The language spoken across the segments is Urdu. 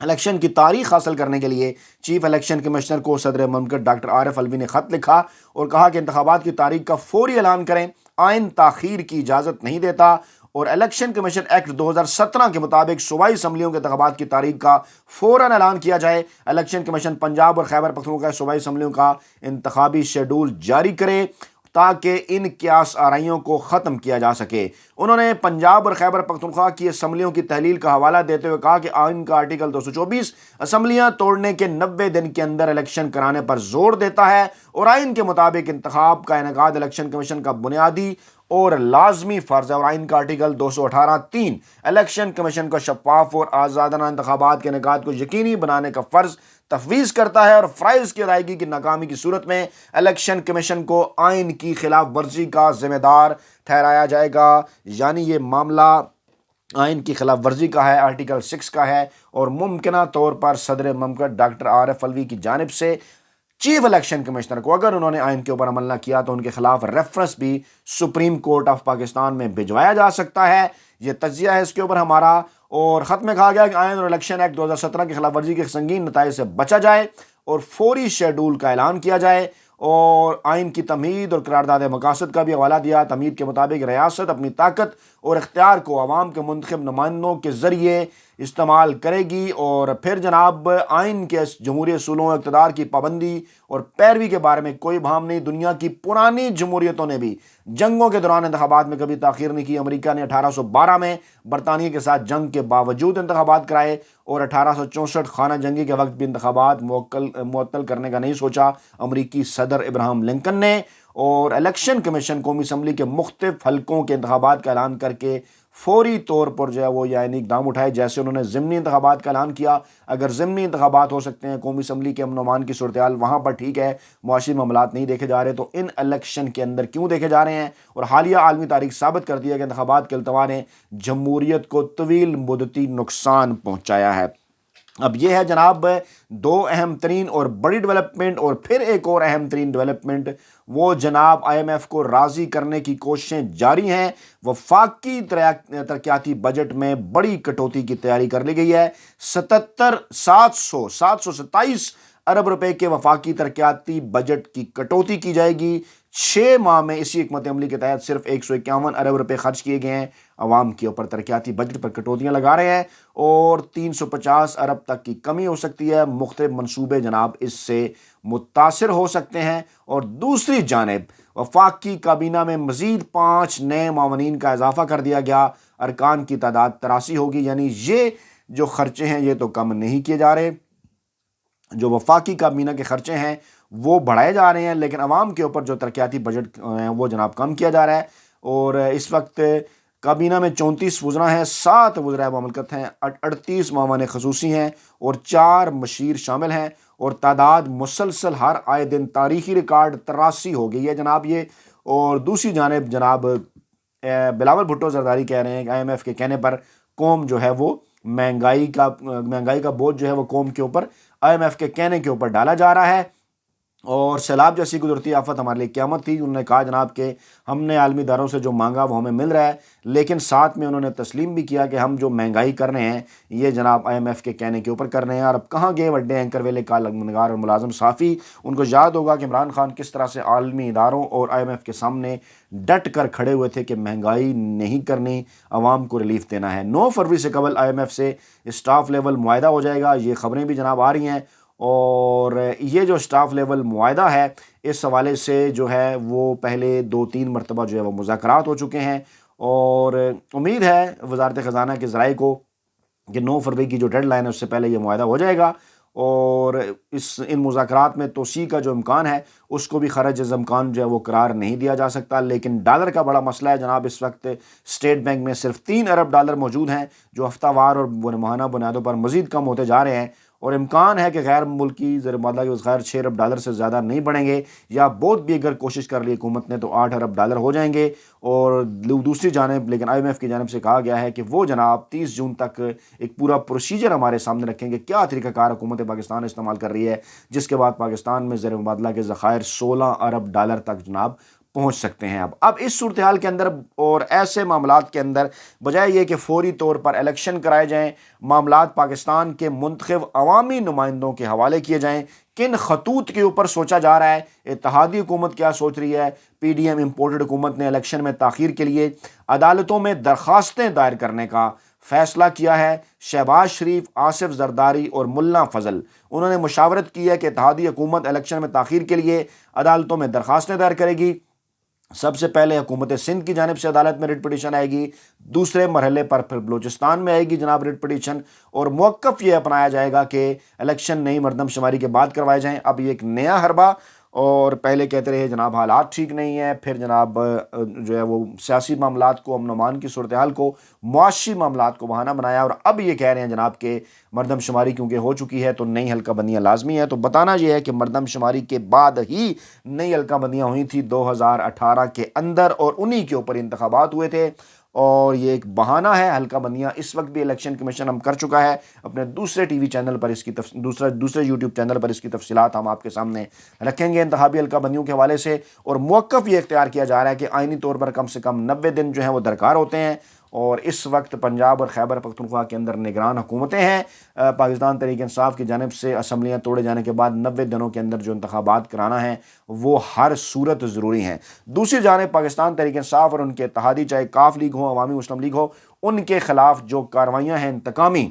الیکشن کی تاریخ حاصل کرنے کے لیے چیف الیکشن کمشنر کو صدر مملکت ڈاکٹر عارف الوی نے خط لکھا اور کہا کہ انتخابات کی تاریخ کا فوری اعلان کریں، آئین تاخیر کی اجازت نہیں دیتا، اور الیکشن کمیشن ایکٹ 2017 کے مطابق صوبائی اسمبلیوں کے انتخابات کی تاریخ کا فوراً اعلان کیا جائے۔ الیکشن کمیشن پنجاب اور خیبر پختونخوا صوبائی اسمبلیوں کا انتخابی شیڈول جاری کرے تاکہ ان قیاس آرائیوں کو ختم کیا جا سکے۔ انہوں نے پنجاب اور خیبر پختونخوا کی اسمبلیوں کی تحلیل کا حوالہ دیتے ہوئے کہا کہ آئین کا آرٹیکل 224 اسمبلیاں توڑنے کے 90 دن کے اندر الیکشن کرانے پر زور دیتا ہے، اور آئین کے مطابق انتخاب کا انعقاد الیکشن کمیشن کا بنیادی اور لازمی فرض ہے، اور آئین کا آرٹیکل 218(3) الیکشن کمیشن کو شفاف اور آزادانہ انتخابات کے انعقاد کو یقینی بنانے کا فرض تفویض کرتا ہے، اور فرائض کی ادائیگی کی ناکامی کی صورت میں الیکشن کمیشن کو آئین کی خلاف ورزی کا ذمہ دار ٹھہرایا جائے گا۔ یعنی یہ معاملہ آئین کی خلاف ورزی کا ہے، آرٹیکل 6 کا ہے، اور ممکنہ طور پر صدر مملکت ڈاکٹر عارف الوی کی جانب سے چیف الیکشن کمشنر کو اگر انہوں نے آئین کے اوپر عمل نہ کیا تو ان کے خلاف ریفرنس بھی سپریم کورٹ آف پاکستان میں بھجوایا جا سکتا ہے۔ یہ تجزیہ ہے اس کے اوپر ہمارا، اور خط میں کہا گیا کہ آئین اور الیکشن ایکٹ 2017 کی خلاف ورزی کے سنگین نتائج سے بچا جائے اور فوری شیڈول کا اعلان کیا جائے، اور آئین کی تمہید اور قرارداد مقاصد کا بھی حوالہ دیا۔ تمہید کے مطابق ریاست اپنی طاقت اور اختیار کو عوام کے منتخب نمائندوں کے ذریعے استعمال کرے گی، اور پھر جناب آئین کے جمہوری اصولوں اقتدار کی پابندی اور پیروی کے بارے میں کوئی بھام نہیں۔ دنیا کی پرانی جمہوریتوں نے بھی جنگوں کے دوران انتخابات میں کبھی تاخیر نہیں کی۔ امریکہ نے 1812 میں برطانیہ کے ساتھ جنگ کے باوجود انتخابات کرائے، اور 1864 خانہ جنگی کے وقت بھی انتخابات معطل کرنے کا نہیں سوچا امریکی صدر ابراہم لنکن نے۔ اور الیکشن کمیشن قومی اسمبلی کے مختلف حلقوں کے انتخابات کا اعلان کر کے فوری طور پر جو ہے وہ یعنی اقدام اٹھائے، جیسے انہوں نے ضمنی انتخابات کا اعلان کیا۔ اگر ضمنی انتخابات ہو سکتے ہیں، قومی اسمبلی کے امن و امان کی صورتحال وہاں پر ٹھیک ہے، معاشی معاملات نہیں دیکھے جا رہے، تو ان الیکشن کے اندر کیوں دیکھے جا رہے ہیں؟ اور حالیہ عالمی تاریخ ثابت کرتی ہے کہ انتخابات کے التوا نے جمہوریت کو طویل مدتی نقصان پہنچایا ہے۔ اب یہ ہے جناب دو اہم ترین اور بڑی ڈیولپمنٹ، اور پھر ایک اور اہم ترین ڈیولپمنٹ، وہ جناب آئی ایم ایف کو راضی کرنے کی کوششیں جاری ہیں۔ وفاقی ترقیاتی بجٹ میں بڑی کٹوتی کی تیاری کر لی گئی ہے۔ 727 ارب روپے کے وفاقی ترقیاتی بجٹ کی کٹوتی کی جائے گی۔ 6 ماہ میں اسی حکمت عملی کے تحت صرف 151 ارب روپے خرچ کیے گئے ہیں۔ عوام کے اوپر ترقیاتی بجٹ پر کٹوتیاں لگا رہے ہیں، اور 350 ارب تک کی کمی ہو سکتی ہے۔ مختلف منصوبے جناب اس سے متاثر ہو سکتے ہیں۔ اور دوسری جانب وفاقی کابینہ میں مزید 5 نئے معاونین کا اضافہ کر دیا گیا، ارکان کی تعداد 83 ہوگی۔ یعنی یہ جو خرچے ہیں یہ تو کم نہیں کیے جا رہے، جو وفاقی کابینہ کے خرچے ہیں وہ بڑھائے جا رہے ہیں، لیکن عوام کے اوپر جو ترقیاتی بجٹ ہیں وہ جناب کم کیا جا رہا ہے۔ اور اس وقت کابینہ میں 34 وزراء ہیں، 7 وزرائے مملکت ہیں، 38 معاون خصوصی ہیں، اور 4 مشیر شامل ہیں، اور تعداد مسلسل ہر آئے دن تاریخی ریکارڈ 83 ہو گئی ہے جناب یہ۔ اور دوسری جانب جناب بلاول بھٹو زرداری کہہ رہے ہیں کہ آئی ایم ایف کے کہنے پر قوم جو ہے وہ مہنگائی کا بوجھ جو ہے وہ قوم کے اوپر آئی ایم ایف کے کہنے کے اوپر ڈالا جا رہا ہے، اور سیلاب جیسی قدرتی آفت ہمارے لیے قیامت تھی۔ انہوں نے کہا جناب کہ ہم نے عالمی اداروں سے جو مانگا وہ ہمیں مل رہا ہے، لیکن ساتھ میں انہوں نے تسلیم بھی کیا کہ ہم جو مہنگائی کر رہے ہیں یہ جناب آئی ایم ایف کے کہنے کے اوپر کر رہے ہیں۔ اور اب کہاں گئے وڈے اینکر ویلے کالمنگار اور ملازم صافی؟ ان کو یاد ہوگا کہ عمران خان کس طرح سے عالمی اداروں اور آئی ایم ایف کے سامنے ڈٹ کر کھڑے ہوئے تھے کہ مہنگائی نہیں کرنی، عوام کو ریلیف دینا ہے۔ 9 فروری سے قبل آئی ایم ایف سے اسٹاف لیول معاہدہ ہو جائے گا، یہ خبریں بھی جناب آ رہی ہیں۔ اور یہ جو اسٹاف لیول معاہدہ ہے اس حوالے سے جو ہے وہ پہلے 2-3 مرتبہ جو ہے وہ مذاکرات ہو چکے ہیں، اور امید ہے وزارت خزانہ کے ذرائع کو کہ 9 فروری کی جو ڈیڈ لائن ہے اس سے پہلے یہ معاہدہ ہو جائے گا، اور ان مذاکرات میں توسیع کا جو امکان ہے اس کو بھی خارج از امکان جو ہے وہ قرار نہیں دیا جا سکتا۔ لیکن ڈالر کا بڑا مسئلہ ہے جناب، اس وقت اسٹیٹ بینک میں صرف 3 ارب ڈالر موجود ہیں جو ہفتہ وار اور ماہانہ بنیادوں پر مزید کم ہوتے جا رہے ہیں، اور امکان ہے کہ غیر ملکی زر مبادلہ کے وسائل 6 ارب ڈالر سے زیادہ نہیں بڑھیں گے، یا بہت بھی اگر کوشش کر لی حکومت نے تو 8 ارب ڈالر ہو جائیں گے۔ اور دوسری جانب لیکن آئی ایم ایف کی جانب سے کہا گیا ہے کہ وہ جناب 30 جون تک ایک پورا پروسیجر ہمارے سامنے رکھیں گے، کیا طریقہ کار حکومت پاکستان استعمال کر رہی ہے، جس کے بعد پاکستان میں زر مبادلہ کے ذخائر 16 ارب ڈالر تک جناب پہنچ سکتے ہیں۔ اب اس صورتحال کے اندر اور ایسے معاملات کے اندر بجائے یہ کہ فوری طور پر الیکشن کرائے جائیں، معاملات پاکستان کے منتخب عوامی نمائندوں کے حوالے کیے جائیں، کن خطوط کے اوپر سوچا جا رہا ہے، اتحادی حکومت کیا سوچ رہی ہے، پی ڈی ایم امپورٹڈ حکومت نے الیکشن میں تاخیر کے لیے عدالتوں میں درخواستیں دائر کرنے کا فیصلہ کیا ہے۔ شہباز شریف، آصف زرداری اور ملا فضل انہوں نے مشاورت کی ہے کہ اتحادی حکومت الیکشن میں تاخیر کے لیے عدالتوں میں درخواستیں دائر کرے گی۔ سب سے پہلے حکومت سندھ کی جانب سے عدالت میں ریٹ پٹیشن آئے گی، دوسرے مرحلے پر پھر بلوچستان میں آئے گی جناب ریٹ پٹیشن، اور موقف یہ اپنایا جائے گا کہ الیکشن نئی مردم شماری کے بعد کروائے جائیں۔ اب یہ ایک نیا حربہ، اور پہلے کہتے رہے جناب حالات ٹھیک نہیں ہیں، پھر جناب جو ہے وہ سیاسی معاملات کو، امن و امان کی صورتحال کو، معاشی معاملات کو بہانہ بنایا، اور اب یہ کہہ رہے ہیں جناب کہ مردم شماری کیونکہ ہو چکی ہے تو نئی حلقہ بندیاں لازمی ہیں۔ تو بتانا یہ ہے کہ مردم شماری کے بعد ہی نئی حلقہ بندیاں ہوئی تھی 2018 کے اندر، اور انہی کے اوپر انتخابات ہوئے تھے، اور یہ ایک بہانہ ہے حلقہ بندیاں۔ اس وقت بھی الیکشن کمیشن ہم کر چکا ہے اپنے دوسرے ٹی وی چینل پر، اس کی دوسرے یوٹیوب چینل پر اس کی تفصیلات ہم آپ کے سامنے رکھیں گے انتخابی حلقہ بندیوں کے حوالے سے، اور موقف یہ اختیار کیا جا رہا ہے کہ آئینی طور پر کم سے کم 90 دن جو ہیں وہ درکار ہوتے ہیں، اور اس وقت پنجاب اور خیبر پختونخوا کے اندر نگران حکومتیں ہیں۔ پاکستان تحریک انصاف کی جانب سے اسمبلیاں توڑے جانے کے بعد 90 دنوں کے اندر جو انتخابات کرانا ہے وہ ہر صورت ضروری ہیں۔ دوسری جانب پاکستان تحریک انصاف اور ان کے اتحادی، چاہے کاف لیگ ہو، عوامی مسلم لیگ ہو، ان کے خلاف جو کارروائیاں ہیں انتقامی،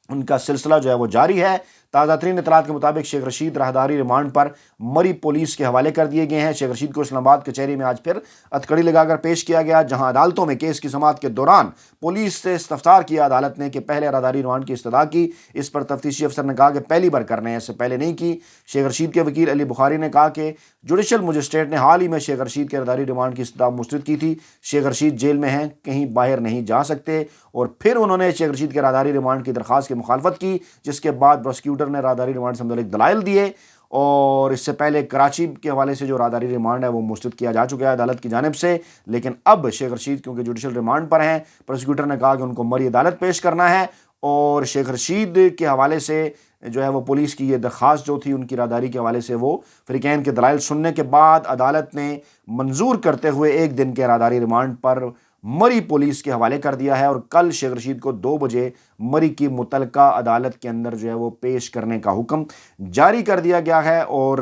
ان کا سلسلہ جو ہے وہ جاری ہے۔ تازہ ترین اطلاعات کے مطابق شیخ رشید راہداری ریمانڈ پر مری پولیس کے حوالے کر دیے گئے ہیں۔ شیخ رشید کو اسلام آباد کچہری میں آج پھر ہتھکڑی لگا کر پیش کیا گیا، جہاں عدالتوں میں کیس کی سماعت کے دوران پولیس سے استفسار کیا عدالت نے کہ پہلے راہداری ریمانڈ کی استدعا کی۔ اس پر تفتیشی افسر نے کہا کہ پہلی بار کر رہے ہیں، اس سے پہلے نہیں کی۔ شیخ رشید کے وکیل علی بخاری نے کہا کہ جوڈیشل مجسٹریٹ نے حال ہی میں شیخ رشید کے راہداری ریمانڈ کی استدعا مسترد کی تھی۔ شیخ رشید جیل میں ہیں، کہیں باہر نہیں جا سکتے، اور پھر انہوں نے شیخ رشید کے راہداری ریمانڈ کی درخواست کی مخالفت کی، جس کے بعد پروسیکیوٹر نے راہداری ریمانڈ سے متعلق دلائل دیے، اور اس سے پہلے کراچی کے حوالے سے جو راہداری ریمانڈ ہے وہ مسترد کیا جا چکا ہے عدالت کی جانب سے، لیکن اب شیخ رشید کیونکہ جوڈیشل ریمانڈ پر ہیں، پروسیکیوٹر نے کہا کہ ان کو مری عدالت پیش کرنا ہے، اور شیخ رشید کے حوالے سے جو ہے وہ پولیس کی یہ درخواست جو تھی ان کی راہداری کے حوالے سے، وہ فریقین کے دلائل سننے کے بعد عدالت نے منظور کرتے ہوئے 1 دن کے راہداری ریمانڈ پر مری پولیس کے حوالے کر دیا ہے، اور کل شیخ رشید کو 2 بجے مری کی متعلقہ عدالت کے اندر جو ہے وہ پیش کرنے کا حکم جاری کر دیا گیا ہے۔ اور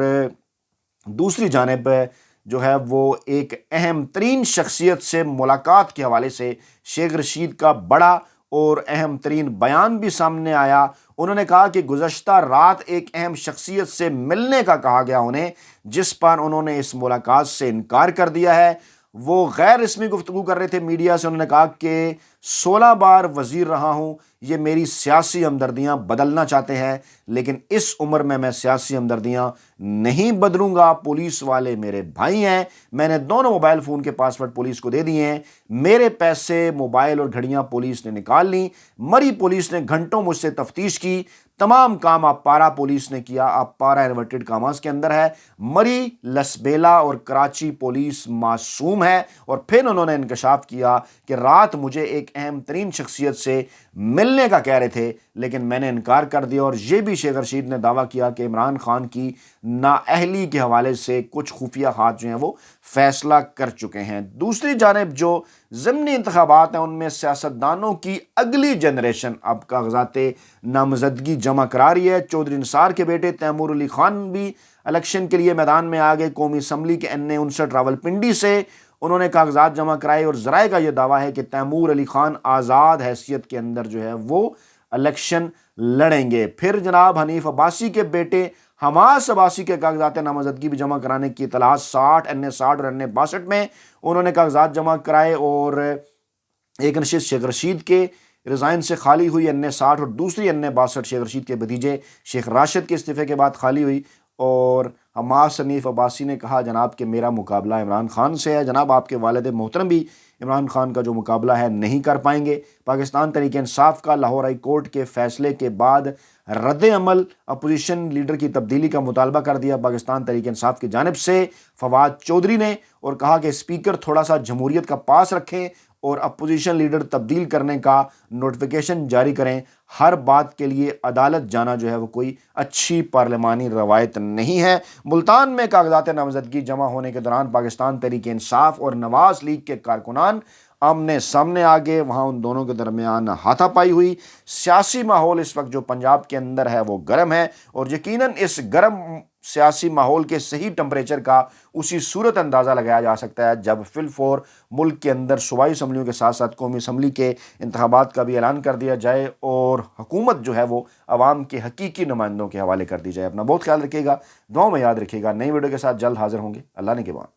دوسری جانب جو ہے وہ ایک اہم ترین شخصیت سے ملاقات کے حوالے سے شیخ رشید کا بڑا اور اہم ترین بیان بھی سامنے آیا۔ انہوں نے کہا کہ گزشتہ رات ایک اہم شخصیت سے ملنے کا کہا گیا انہیں، جس پر انہوں نے اس ملاقات سے انکار کر دیا ہے۔ وہ غیر رسمی گفتگو کر رہے تھے میڈیا سے، انہوں نے کہا کہ 16 بار وزیر رہا ہوں، یہ میری سیاسی ہمدردیاں بدلنا چاہتے ہیں، لیکن اس عمر میں سیاسی ہمدردیاں نہیں بدلوں گا۔ پولیس والے میرے بھائی ہیں، میں نے دونوں موبائل فون کے پاسورڈ پولیس کو دے دیے ہیں، میرے پیسے، موبائل اور گھڑیاں پولیس نے نکال لیں، مری پولیس نے گھنٹوں مجھ سے تفتیش کی، تمام کام اپارا پولیس نے کیا، اپارا انورٹڈ کاماز کے اندر ہے، مری، لسبیلا اور کراچی پولیس معصوم ہے۔ اور پھر انہوں نے انکشاف کیا کہ رات مجھے ایک اہم ترین شخصیت سے ملنے کا کہہ رہے تھے، لیکن میں نے انکار کر دیا، اور یہ بھی شیخ رشید نے دعویٰ کیا کہ عمران خان کی نااہلی کے حوالے سے کچھ خفیہ ہاتھ جو ہیں وہ فیصلہ کر چکے ہیں۔ دوسری جانب جو ضمنی انتخابات ہیں ان میں سیاستدانوں کی اگلی جنریشن اب کاغذات نامزدگی جمع کرا رہی ہے۔ چودھری نثار کے بیٹے تیمور علی خان بھی الیکشن کے لیے میدان میں آ گئے۔ قومی اسمبلی کے NA 59 راولپنڈی سے انہوں نے کاغذات جمع کرائے، اور ذرائع کا یہ دعویٰ ہے کہ تیمور علی خان آزاد حیثیت کے اندر جو ہے وہ الیکشن لڑیں گے۔ پھر جناب حنیف عباسی کے بیٹے حماس عباسی کے کاغذات نامزدگی بھی جمع کرانے کی اطلاعات NA 60 اور NA 62 میں انہوں نے کاغذات جمع کرائے، اور ایک نشست شیخ رشید کے ریزائن سے خالی ہوئی NA 60، اور دوسری NA 62 شیخ رشید کے بھتیجے شیخ راشد کے استعفے کے بعد خالی ہوئی۔ اور حماس حنیف عباسی نے کہا جناب کہ میرا مقابلہ عمران خان سے ہے، جناب آپ کے والد محترم بھی عمران خان کا جو مقابلہ ہے نہیں کر پائیں گے۔ پاکستان تحریک انصاف کا لاہور ہائی کورٹ کے فیصلے کے بعد رد عمل، اپوزیشن لیڈر کی تبدیلی کا مطالبہ کر دیا پاکستان تحریک انصاف کی جانب سے فواد چودھری نے، اور کہا کہ اسپیکر تھوڑا سا جمہوریت کا پاس رکھیں اور اپوزیشن لیڈر تبدیل کرنے کا نوٹیفیکیشن جاری کریں۔ ہر بات کے لیے عدالت جانا جو ہے وہ کوئی اچھی پارلیمانی روایت نہیں ہے۔ ملتان میں کاغذات نامزدگی جمع ہونے کے دوران پاکستان تحریک انصاف اور نواز لیگ کے کارکنان آمنے سامنے آ گئے، وہاں ان دونوں کے درمیان ہاتھا پائی ہوئی۔ سیاسی ماحول اس وقت جو پنجاب کے اندر ہے وہ گرم ہے، اور یقیناً اس گرم سیاسی ماحول کے صحیح ٹمپریچر کا اسی صورت اندازہ لگایا جا سکتا ہے جب فی الفور ملک کے اندر صوبائی اسمبلیوں کے ساتھ ساتھ قومی اسمبلی کے انتخابات کا بھی اعلان کر دیا جائے اور حکومت جو ہے وہ عوام کے حقیقی نمائندوں کے حوالے کر دی جائے۔ اپنا بہت خیال رکھیے گا، دعاؤں میں یاد رکھیے گا۔ نئی ویڈیو کے ساتھ جلد حاضر ہوں گے۔ اللہ نے کے بعد